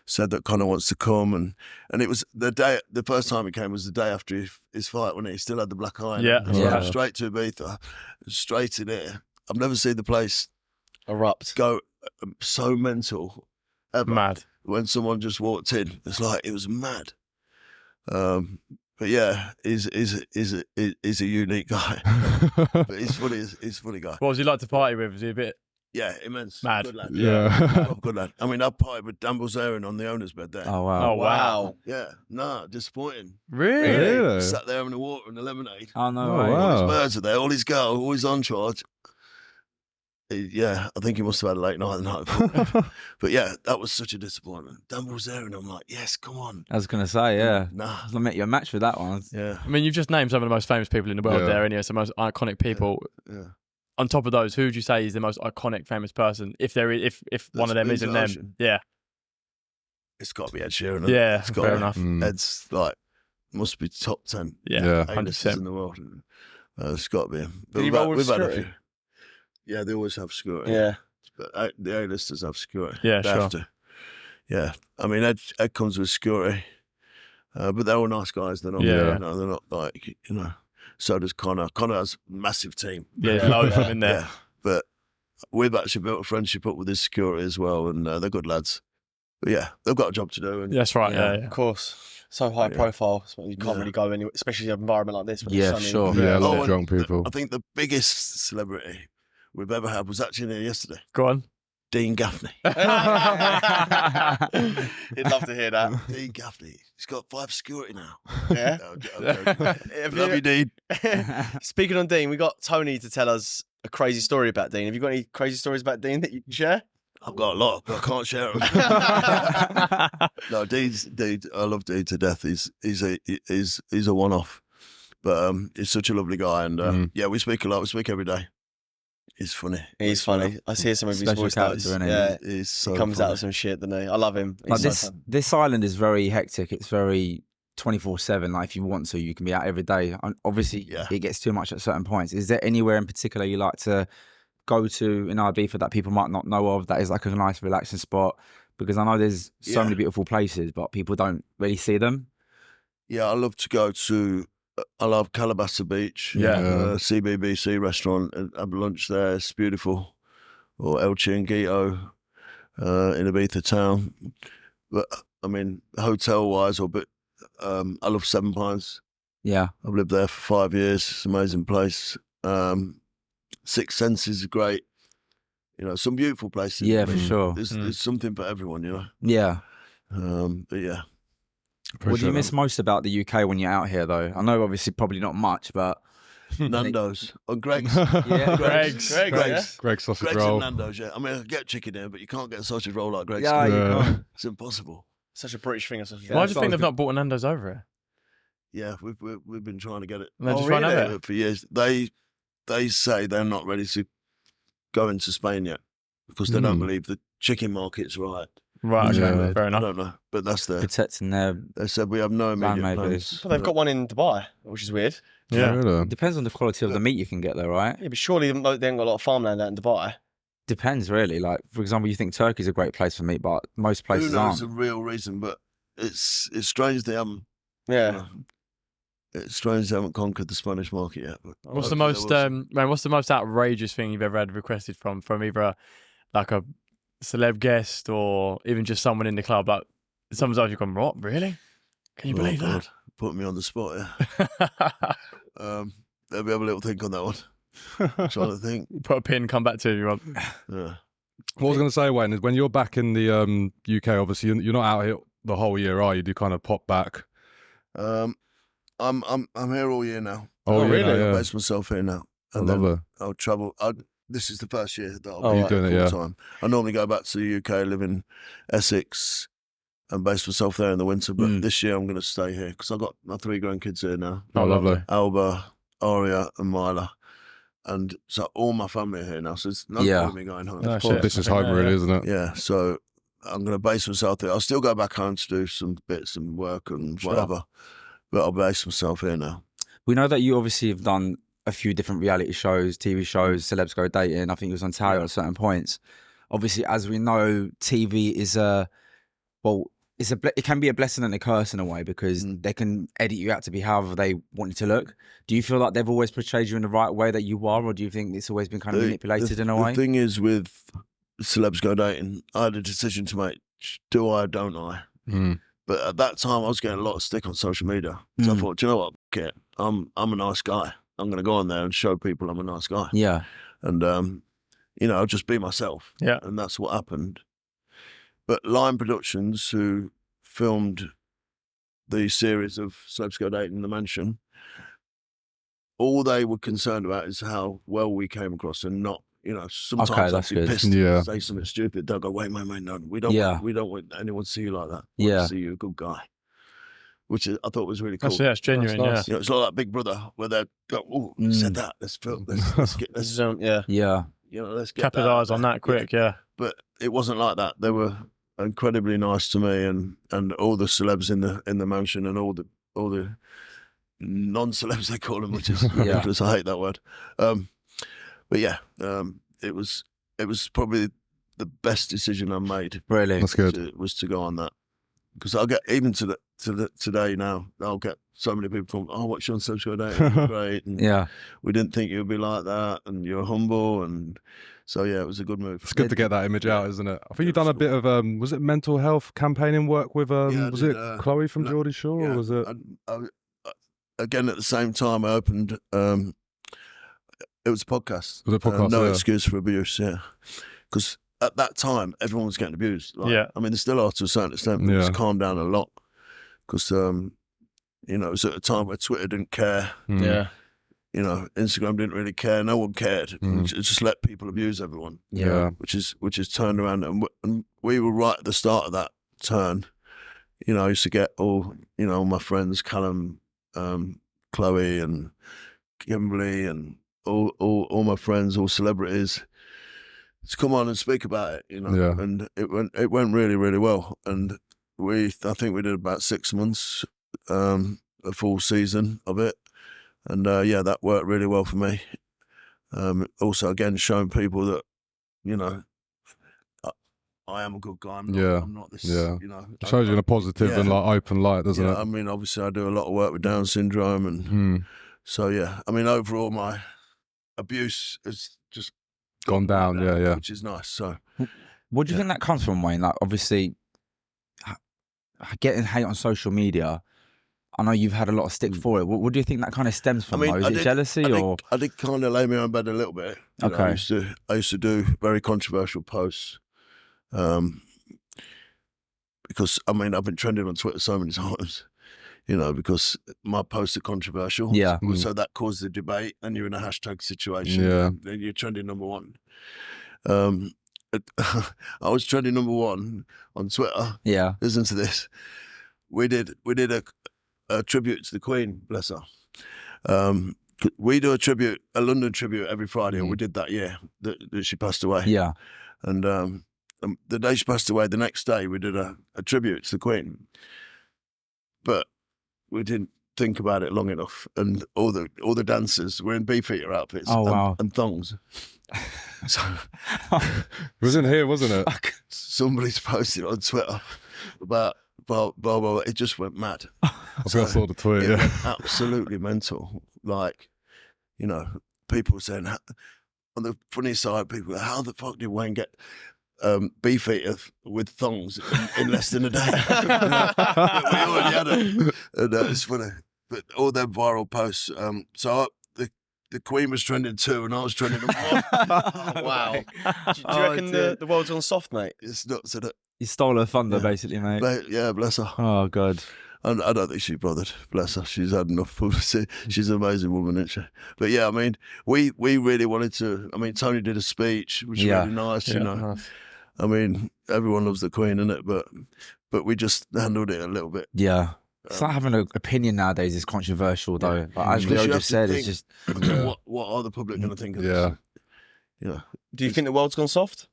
said that Conor wants to come. And it was the first time he came was the day after his fight, when he still had the black eye. Yeah. So Yeah. straight to Ibiza, straight in here. I've never seen the place Erupt. go so mental ever. Mad. When someone just walked in, it's like it was mad. But yeah, he's a unique guy. But he's funny. He's a funny guy. What was he like to party with? Was he a bit Yeah, immense. mad? Good lad. Yeah. Oh, good lad. I mean, I partied with Dan Bilzerian on the owner's bed there. Oh, wow. Oh, wow. Yeah, nah, disappointing. Really? Really? Sat there having the water and the lemonade. Oh, no Oh, way. wow. All his birds are there, all his girls, all his entourage. Yeah, I think he must have had a late night the night before. But yeah, that was such a disappointment. Dan Bilzerian, I'm like, yes, come on. I was going to say, yeah. Nah. I met you a match with that one. Yeah, I mean, you've just named some of the most famous people in the world Yeah. there, anyway, some most iconic people. yeah. On top of those, who would you say is the most iconic, famous person? If there is, if one of them That's isn't been them, Ocean. yeah, It's got to be Ed Sheeran. hasn't it? yeah, It's got fair to. enough. Ed's like, must be top 10 Yeah, Yeah. A-listers 100%. in the world. It's got to be him. But Did he we've had- roll with we've had a security? few. Yeah, they always have security. Yeah. But the A-listers have security. Yeah, They sure. have to. Yeah, I mean, Ed comes with security, but they're all nice guys. They're not. Yeah. No, they're not like, you know. So does Conor. Conor has a massive team. Yeah, there's loads of them in there. Yeah, but we've actually built a friendship up with his security as well, and they're good lads. But yeah, they've got a job to do. And That's right. Yeah, Of course. So high Yeah. profile. So you can't Yeah. really go anywhere, especially in an environment like this. When Yeah, there's so sure. many- Yeah, a lot Oh, of and drunk people. I think the biggest celebrity we've ever had was actually here yesterday. Go on. Dean Gaffney. He'd love to hear that. Dean Gaffney. He's got 5 security now. Yeah. No, I'm joking. Have Love you, Dean. Speaking on Dean, we got Tony to tell us a crazy story about Dean. Have you got any crazy stories about Dean that you can share? I've got a lot, but I can't share them. No, Dean. I love Dean to death. He's a one-off, but he's such a lovely guy, and yeah, we speak a lot. We speak every day. He's funny. He's funny. I hear some of his Special voice character, notes. isn't he? Yeah, He's so he comes funny. out with some shit, doesn't he? I love him. He's Like so this, fun. this island is very hectic. It's very 24/7. Like if you want to, you can be out every day. And obviously, Yeah. it gets too much at certain points. Is there anywhere in particular you like to go to in Ibiza that people might not know of? That is like a nice, relaxing spot. Because I know there's so Yeah. many beautiful places, but people don't really see them. Yeah, I love to go to. I love Calabasas Beach. Yeah. CBBC restaurant and have lunch there. It's beautiful. Or El Chiringuito in Ibiza town. But I mean, hotel wise, I love Seven Pines. Yeah. I've lived there for 5 years. It's an amazing place. Six Senses is great. You know, some beautiful places. Yeah, I for mean, sure. There's something for everyone, you know. Yeah. But yeah, What do you Appreciate miss that. most about the UK when you're out here, though? I know obviously probably not much, but Nando's or Greg's. yeah. Greg's. Greg's sausage Greg's roll. and Nando's, yeah. I mean, I can get chicken here, but you can't get a sausage roll like Greg's. Yeah, you Yeah. can't. It's impossible. Such a British thing. Why do you think they've not brought an Nando's over here? Yeah, we've been trying to get it For years. They say they're not ready to go into Spain yet because they don't believe the chicken market's right. Right, okay, fair enough. I don't know, but that's their protecting their. They said we have no immediate plans. But they've got one in Dubai, which is weird. Yeah. It depends on the quality of the meat you can get there, right? Yeah, but surely they haven't got a lot of farmland out in Dubai. Depends, really. Like, for example, you think Turkey's a great place for meat, but most places Who knows aren't. the real reason, but it's strange they haven't. Yeah. You know, it's strange they haven't conquered the Spanish market yet. But What's the most what's the most outrageous thing you've ever had requested from either like a celeb guest or even just someone in the club? Like someone's you've gone, what? Really? Can you believe that? Put me on the spot, yeah. Let me have a little think on that one. I'm trying to think. Put a pin, come back to you, Rob. Yeah. What I was going to say, Wayne, is when you're back in the UK, obviously you're not out here the whole year, are you? Do you kind of pop back? I'm here all year now. Oh, really? I base myself here now. And then I'll travel. This is the first year that I'll be doing it, full time. I normally go back to the UK, live in Essex, and base myself there in the winter. But this year I'm going to stay here because I've got my 3 grandkids here now. Oh, lovely. Alba, Aria, and Mila. And so all my family are here now. So it's no point in me going home. This is home, really, isn't it? Yeah. So I'm going to base myself there. I'll still go back home to do some bits and work and whatever. But I'll base myself here now. We know that you obviously have done a few different reality shows, TV shows, Celebs Go Dating. I think it was on Ontario at certain points. Obviously, as we know, TV is it can be a blessing and a curse in a way because they can edit you out to be however they want you to look. Do you feel like they've always portrayed you in the right way that you are, or do you think it's always been kind of manipulated in a way? The thing is with Celebs Go Dating, I had a decision to make. Do I or don't I? But at that time, I was getting a lot of stick on social media. So I thought, do you know what? F it. I'm a nice guy. I'm going to go on there and show people I'm a nice guy. Yeah. And, I'll just be myself. Yeah. And that's what happened. But Lion Productions, who filmed the series of Celebs Go Dating in the Mansion, all they were concerned about is how well we came across and not, sometimes I'd be pissed to say something stupid. They'll go, wait, no, we don't want anyone to see you like that. We want to see you a good guy. Which I thought was really cool. That's genuine, nice. It's like that Big Brother where they go, oh, said that, let's film, let's get this. Yeah. Let's get capitalise on that quick, But it wasn't like that. They were incredibly nice to me and all the celebs in the mansion and all the non-celebs they call them, which is ridiculous. I hate that word. But it was probably the best decision I made. Really, that's good. Was to go on that because I'll get even to today now. I'll get so many people from what's your Celebs Go Dating? Great, and we didn't think you'd be like that, and you're humble, and so it was a good move. It's good to get that image out, isn't it? I think you've done a bit of was it mental health campaigning work with was it Chloe from Geordie Shore, or was it? Again, at the same time, I opened. It was a podcast. Was it a podcast? No excuse for abuse. Yeah, because at that time everyone was getting abused. I mean, they still are to a certain extent, but it's calmed down a lot because it was at a time where Twitter didn't care. Yeah. Instagram didn't really care. No one cared. It just let people abuse everyone. Yeah. Which is turned around, and we were right at the start of that turn. I used to get all my friends, Callum, Chloe, and Kimberly, and all my friends, all celebrities, to come on and speak about it. And it went really, really well. And I think we did about 6 months, a full season of it. And that worked really well for me. Also, again, showing people that, I am a good guy. I'm not this. Yeah. It shows you in a positive and open light, doesn't it? I mean, obviously, I do a lot of work with Down syndrome, and so I mean, overall, my abuse has just gone down. Which is nice. So, what do you think that comes from, Wayne? Like, obviously, getting hate on social media. I know you've had a lot of stick for it. What do you think that kind of stems from? Is it jealousy or? I did kind of lay me on bed a little bit. I used to do very controversial posts, because I've been trending on Twitter so many times, because my posts are controversial. Yeah. So that caused the debate, and you're in a hashtag situation. Yeah. Then you're trending number one. I was trending #1 on Twitter. Yeah. Listen to this. We did a tribute to the Queen, bless her. We do a London tribute every Friday, and we did that year that she passed away. Yeah. And the day she passed away, the next day we did a tribute to the Queen. But we didn't think about it long enough, and all the dancers were in beefeater outfits and thongs. So It was in here, wasn't it? somebody's posted on Twitter about blah, blah, blah. It just went mad. I think I saw the tweet. It Yeah. went absolutely mental. Like, people saying, on the funny side, people, how the fuck did Wayne get beefeater with thongs in less than a day? We already had it. And it's funny. But all them viral posts. The Queen was trending 2 and I was trending 1. Wow. Do you reckon the world's gone soft, mate? It's nuts, isn't it? You stole her thunder, basically, mate. But, yeah, bless her. Oh, God. I don't think she bothered. Bless her. She's had enough publicity. She's an amazing woman, isn't she? But yeah, I mean, we really wanted to. I mean, Tony did a speech, which was really nice. Nice. I mean, everyone loves the Queen, innit? But we just handled it a little bit. Yeah. It's like having an opinion nowadays is controversial, though. But as Leo just said, it's just what are the public going to think of Yeah. this? Do you think the world's gone soft?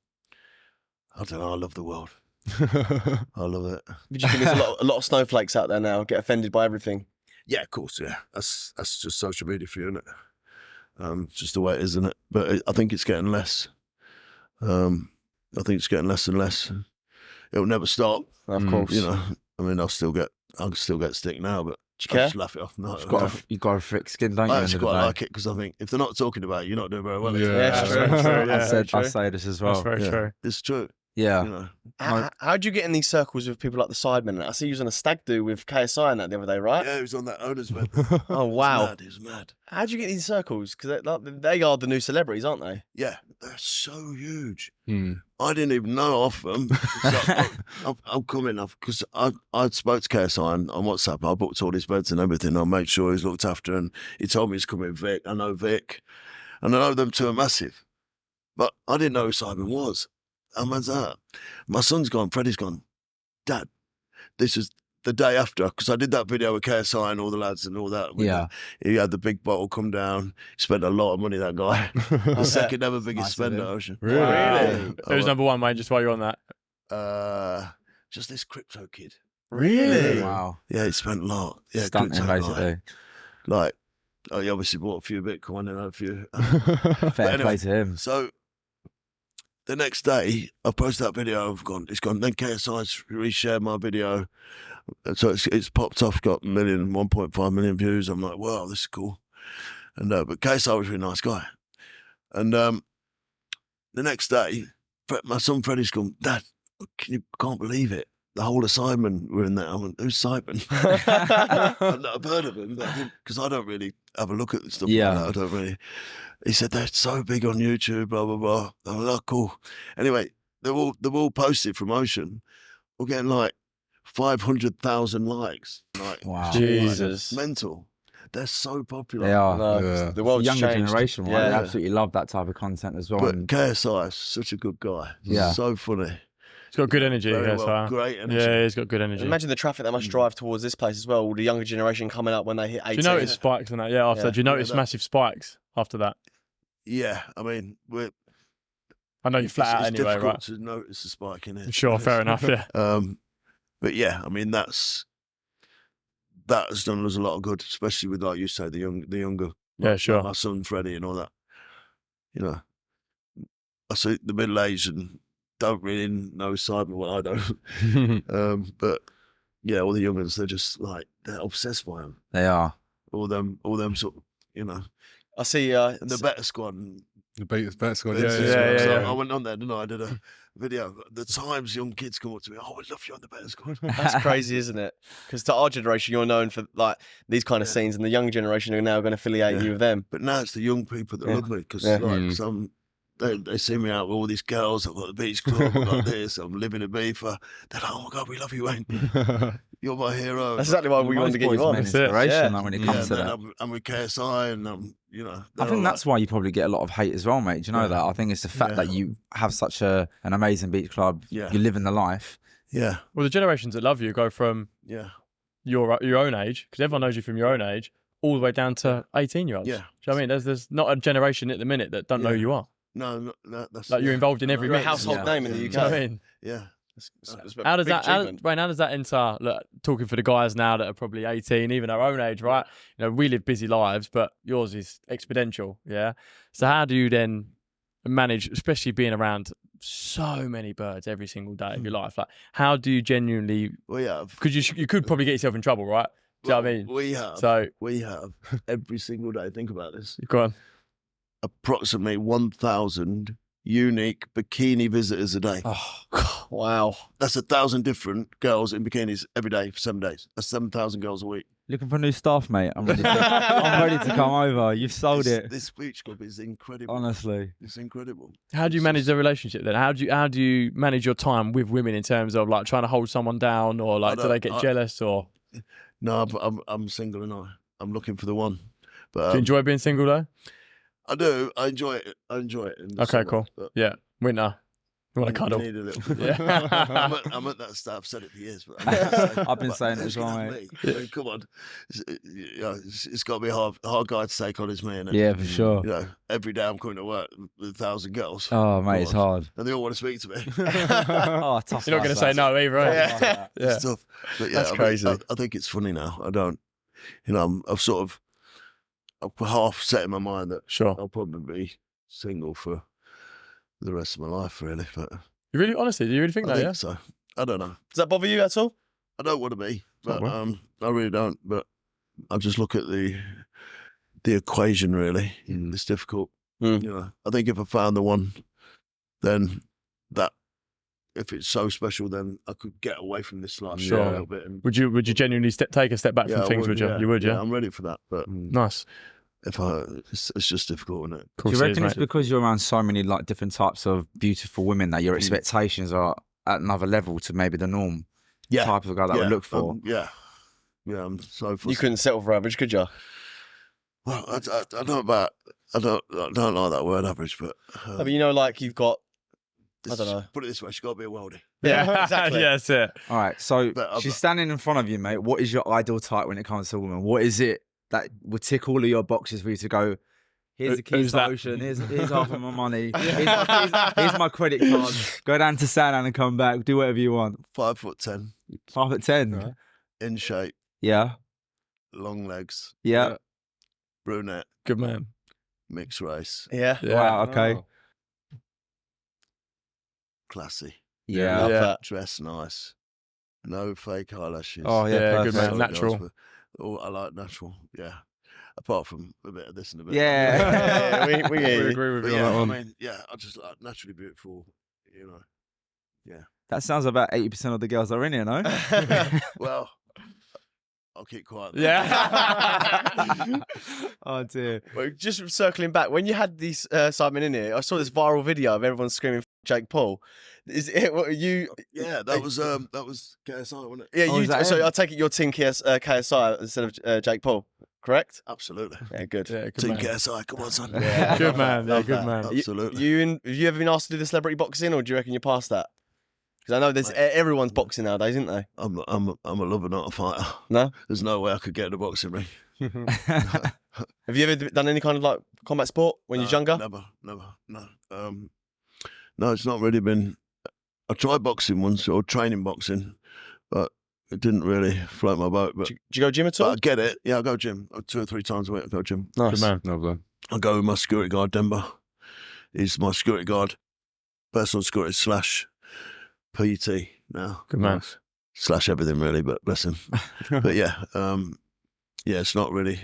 I don't know. I love the world. I love it. Do you think there's a lot of snowflakes out there now get offended by everything? Yeah, of course. Yeah, that's just social media for you, isn't it? It's just the way it is, isn't it? But I think it's getting less. I think it's getting less and less. It'll never stop. Of course. I mean, I'll still get stick now, but do you care? I just laugh it off. No, you've got a thick skin, don't you? I actually quite like it because I think if they're not talking about it, you're not doing very well. Yeah, true. I say this as well. That's very true. It's true. Yeah. How do you get in these circles with people like the Sidemen? I see you was on a stag do with KSI and that the other day, right? Yeah, he was on that owner's bed. Oh, wow. It was mad. How do you get in these circles? Because they are the new celebrities, aren't they? Yeah, they're so huge. Hmm. I didn't even know of them. I'm coming off because I spoke to KSI on WhatsApp. I booked all his beds and everything. I made sure he's looked after, and he told me he's coming. Vic, I know Vic, and I know them two are massive, but I didn't know who Simon was. How mad's that? My son's gone. Freddie's gone. Dad, this is the day after because I did that video with KSI and all the lads and all that. He had the big bottle come down. He spent a lot of money. That guy, the second ever biggest spender, Ocean. Really? Who's #1, mate? Just while you're on that. Just this crypto kid. Really? Wow. Yeah, he spent a lot. Yeah, Stunting, crypto basically. guy. Like, he obviously bought a few Bitcoin and a few. Fair play to him. So the next day, I posted that video. It's gone. Then KSI's reshared my video. So it's popped off, got 1.5 million views. I'm like, wow, this is cool. And but KSI was a really nice guy. And the next day, my son Freddie's gone, Dad, can't believe it. The whole of Simon were in there. I went, who's Simon? I've heard of him, because I don't really have a look at stuff like that. I don't really. He said, they're so big on YouTube, blah, blah, blah. I was like, cool. Anyway, they're all posted from Ocean. We're getting like 500,000 likes. Like, wow. Jesus. Mental. They're so popular. They are. No, the world's younger changed. generation, right? They absolutely love that type of content as well. But KSI is such a good guy. Yeah. So funny. He's got good energy. Very KSI. well, great energy. Yeah, he's got good energy. Imagine the traffic that must drive towards this place as well. All the younger generation coming up when they hit 18. Do you notice spikes and that? Yeah, after that. Do you notice massive spikes after that? Yeah, I mean, I know you're flat out it's anyway, difficult right? to notice the spike in it. Sure, fair enough, yeah. But yeah, I mean, that has done us a lot of good, especially with, like you say, the younger. Yeah, sure. My son Freddie and all that. You know, I see the middle-aged and don't really know Simon. Well, I don't. But yeah, all the young ones, they're just like, they're obsessed by him. They are. All them sort of, you know. I see. The better squad. The better squad. Yeah. So I went on there, didn't I? I did a video. The times young kids come up to me, oh, I love you on the better squad. That's crazy, isn't it? Because to our generation, you're known for like these kind of scenes, and the younger generation are now going to affiliate you with them. But now it's the young people that love me because they see me out with all these girls. I've got the beach club, I've got this. I'm living in Ibiza. They're like, oh my God, we love you, Wayne. You're my hero. That's exactly why we wanted to get you on. Inspiration, like, when it comes to that. I'm with KSI, and you know. I think that's why you probably get a lot of hate as well, mate. Do you know that? I think it's the fact that you have such an amazing beach club. Yeah. You're living the life. Yeah. Well, the generations that love you go from your own age, because everyone knows you from your own age, all the way down to 18-year-olds. Yeah. Do you know what I mean? There's not a generation at the minute that don't know who you are. No, that's like you're involved in every you're a mix. household name in the UK. You know what I mean? Yeah. How does that, Wayne, how does that enter, look, talking for the guys now that are probably 18, even our own age, right? You know, we live busy lives, but yours is exponential, yeah? So how do you then manage, especially being around so many birds every single day of your life? Like, how do you genuinely... Because you could probably get yourself in trouble, right? Do you know what I mean? We have every single day, think about this. Go on. Approximately 1,000 unique bikini visitors a day. Oh, wow. That's 1,000 different girls in bikinis every day for 7 days. That's 7,000 girls a week. Looking for new staff, mate. I'm ready to come over. You've sold it. This beach club is incredible. Honestly. It's incredible. How do you manage the relationship then? How do you manage your time with women in terms of like trying to hold someone down, or like do they get jealous or? No, I'm single and I'm looking for the one. But do you enjoy being single though? I do. I enjoy it. Okay, cool. Yeah, winter. You want to cuddle? Need a little bit. I'm at that stage. I've said it for years, but I've been saying it as well, mate. I mean, come on, it's got to be a hard guy to take on as me, innit? Yeah, for sure. You know, every day I'm coming to work with 1,000 girls. Oh, mate, it's hard. And they all want to speak to me. Oh, tough. You're not going to say no either, right? Yeah. It's tough. But That's crazy. I think it's funny now. I don't, you know, I'm sort of half set in my mind that I'll probably be single for the rest of my life, really. But you really, honestly, do you really think that? I think so. I don't know. Does that bother you at all? I don't want to be, but I really don't. But I just look at the equation. Really, it's difficult. You know, I think if I found the one, then that, if it's so special, then I could get away from this life a little bit. And, would you genuinely take a step back from things? Would you? You would, yeah. I'm ready for that. But nice. It's just difficult, isn't it? Do you reckon it's because you're around so many like different types of beautiful women that your expectations are at another level to maybe the norm? Type of guy that would look for. I'm so. You couldn't settle for average, could you? Well, I don't know about. I don't like that word average, but. I mean, you know, like you've got. I don't know. Put it this way: she's got to be a worldie. Yeah, exactly. Yeah, that's it. All right, so she's standing in front of you, mate. What is your ideal type when it comes to a woman? What is it that would tick all of your boxes for you to go? Here's the keys to Ocean. Here's half of my money. Here's my credit card. Go down to Sandown and come back. Do whatever you want. 5'10". 5'10". Right. In shape. Yeah. Long legs. Yeah. Brunette. Good man. Mixed race. Yeah. Wow. Okay. Oh. Classy. Yeah. Love that. Dress nice. No fake eyelashes. Oh yeah. Good man. Natural. I like natural. Yeah. Apart from a bit of this and a bit. Yeah. we agree with you on that one. I mean, I just like naturally beautiful. You know. Yeah. That sounds about 80% of the girls that are in here, no? Well, I'll keep quiet. Yeah. Oh dear. Well, just circling back, when you had this Simon in here, I saw this viral video of everyone screaming Jake Paul. Is it what you? Yeah, that was KSI, wasn't it? Yeah, so I take it you're Team KSI instead of Jake Paul, correct? Absolutely. Yeah, good. Yeah, good Team man. KSI, come on, son. Yeah. Good man. Yeah, Love good that. man. Absolutely. Have you ever been asked to do the celebrity boxing, or do you reckon you're past that? Because I know there's everyone's boxing nowadays, isn't they? I'm a lover, not a fighter. No, there's no way I could get in a boxing ring. Have you ever done any kind of like combat sport when you're younger? Never, no. No, it's not really been. I tried boxing once, or training boxing, but it didn't really float my boat. But do you go gym at all? I get it. Yeah, I go gym 2 or 3 times a week. I go gym. Nice. Good man. Lovely. I go with my security guard, Denver. He's my security guard, personal security / PT now. Good man. / everything really, but bless him. But yeah, it's not really.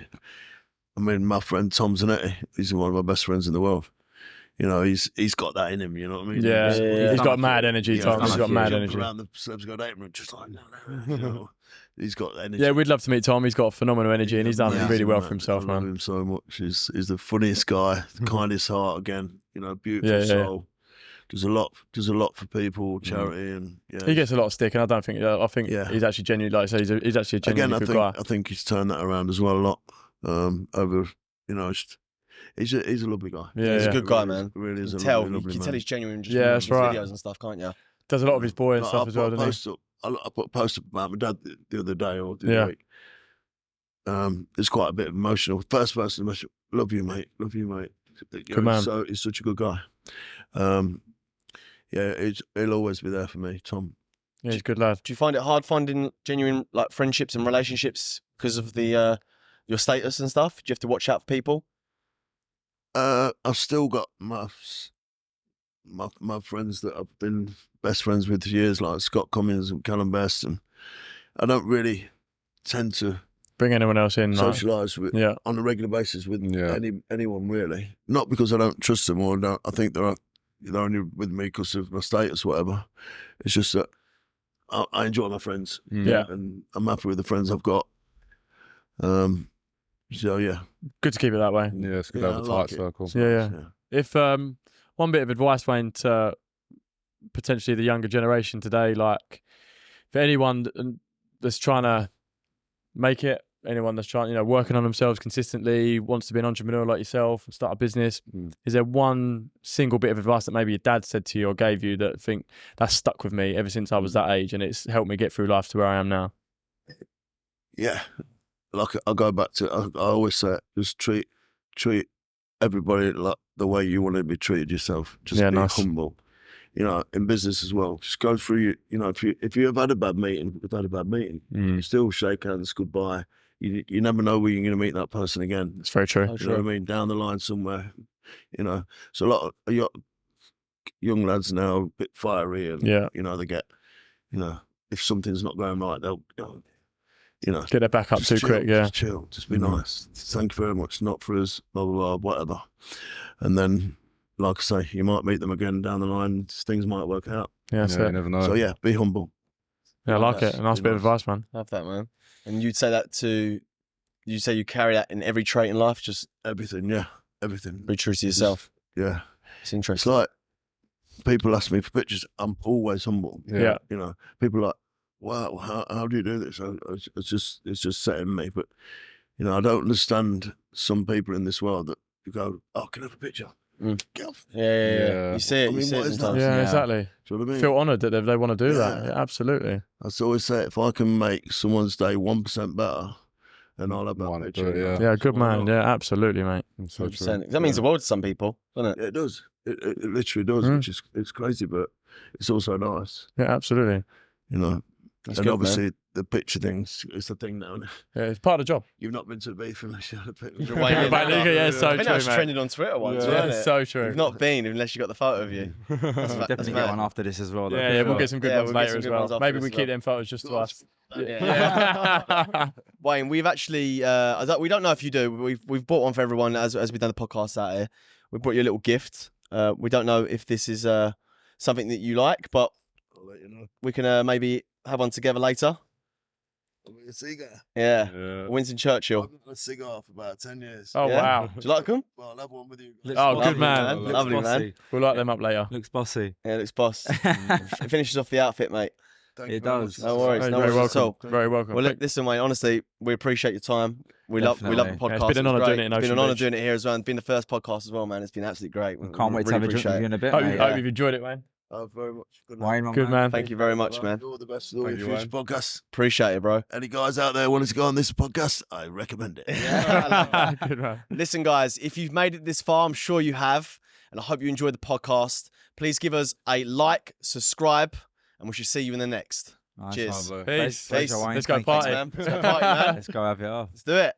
I mean, my friend Tom Zanetti, he's one of my best friends in the world. You know, he's got that in him. You know what I mean? Yeah. He's got mad energy, Tom. He's got mad energy. Around the celebs go dating room, just like you know, he's got energy. Yeah, we'd love to meet Tom. He's got phenomenal energy, and he's done really well for himself, I love man. him so much. He's the funniest guy, the kindest heart. Again, you know, beautiful soul. does a lot for people, charity, and he gets a lot of stick, and I think he's actually genuinely, like I say, he's actually a genuinely good guy. I think he's turned that around as well a lot over, he's a lovely guy. Yeah, he's a good guy, man. Really is you a can lovely you can man. tell he's genuine just from his videos and stuff, can't you? Does a lot of his boy and stuff as well, doesn't he? I put a post up about my dad the other day or the other week. It's quite a bit emotional. First person emotional. Love you, mate. Good man. So he's such a good guy. He'll always be there for me, Tom. Yeah, he's a good lad. Do you find it hard finding genuine like friendships and relationships because of the your status and stuff? Do you have to watch out for people? I've still got my friends that I've been best friends with for years, like Scott Cummings and Callum Best, and I don't really tend to bring anyone else in, socialise with on a regular basis with anyone really. Not because I don't trust them or I think they're only with me because of my status, or whatever. It's just that I enjoy my friends, and I'm happy with the friends I've got. So yeah, good to keep it that way. Yeah, it's good to have a tight circle. Yeah. If one bit of advice, Wayne, to potentially the younger generation today, like for anyone that's trying to make it, anyone that's trying, working on themselves consistently, wants to be an entrepreneur like yourself, start a business, is there one single bit of advice that maybe your dad said to you or gave you that think that's stuck with me ever since I was that age and it's helped me get through life to where I am now? Yeah. Like I go back to, I always say, just treat everybody like the way you want to be treated yourself. Just be humble. In business as well. Just go through if you have had a bad meeting, you've had a bad meeting. You still shake hands, goodbye. You never know where you're going to meet that person again. It's very true. You know what I mean? Down the line somewhere. So a lot of young lads now are a bit fiery, and they get, if something's not going right, they'll get it back up too quick. Just chill, just be nice. Thank you very much. Not for us, blah blah blah, whatever. And then, like I say, you might meet them again down the line. Things might work out. Yeah, you never know. So be humble. Yeah, I like it. A nice bit of advice, man. Love that, man. And you'd say that you say you carry that in every trait in life, just everything. Everything. Be true to yourself. It's interesting. It's like people ask me for pictures. I'm always humble. Yeah. People are like, wow, how do you do this? It's just set in me. But I don't understand some people in this world that you go, oh, can I have a picture? Get off. Yeah. You see it. You see it sometimes. Yeah, exactly. Do you know what I mean? Feel honoured that they want to do that. Yeah, absolutely. I always say, if I can make someone's day 1% better, then I'll have that picture. Yeah, good man. Yeah, absolutely, mate. So true. That means the world to some people, doesn't it? Yeah, it does. It literally does, which is it's crazy, but it's also nice. Yeah, absolutely. That's and good, obviously man. The picture thing's it's the thing now. Yeah, it's part of the job. You've not been to the beef unless you had a picture. Wayne Lineker, yeah, it's so true, it's mate. trended on Twitter once, yeah, wasn't it's it? so true. You've not been unless you got the photo of you. Definitely get one after this as well. Though. Yeah, we'll get some good ones we'll later as well. Maybe we keep them photos just to us. Yeah. Wayne, we've actually we don't know if you do. We've bought one for everyone as we've done the podcast out here. We brought you a little gift. We don't know if this is something that you like, but I'll let you know. We can maybe have one together later. A cigar. Yeah. Winston Churchill. I've got a cigar for about 10 years. Oh, wow. Do you like them? Well, I'll have one with you. Oh, good man. Lovely, man. We'll light them up later. Looks bossy. Yeah, it looks boss. It finishes off the outfit, mate. It does. No worries. Very, no worries welcome. at all. Very welcome. Well, look, listen, Wayne, honestly, we appreciate your time. We love the podcast. Yeah, it's been an honour doing it in Ocean Beach. It's been an honour doing it here as well. It's been the first podcast as well, man. It's been absolutely great. Can't wait to have a drink with you in a bit, mate. Hope you've enjoyed it, man. Oh, very much. Good, Wayne, good man. Thank you very much, man. All the best for all your future podcasts. Appreciate it, bro. Any guys out there wanting to go on this podcast, I recommend it. Good man. Listen, guys, if you've made it this far, I'm sure you have, and I hope you enjoyed the podcast. Please give us a like, subscribe, and we shall see you in the next. Nice. Cheers. Peace. Peace. Wayne. Let's go party. Thanks, man. Let's go party, man. Let's go have it off. Let's do it.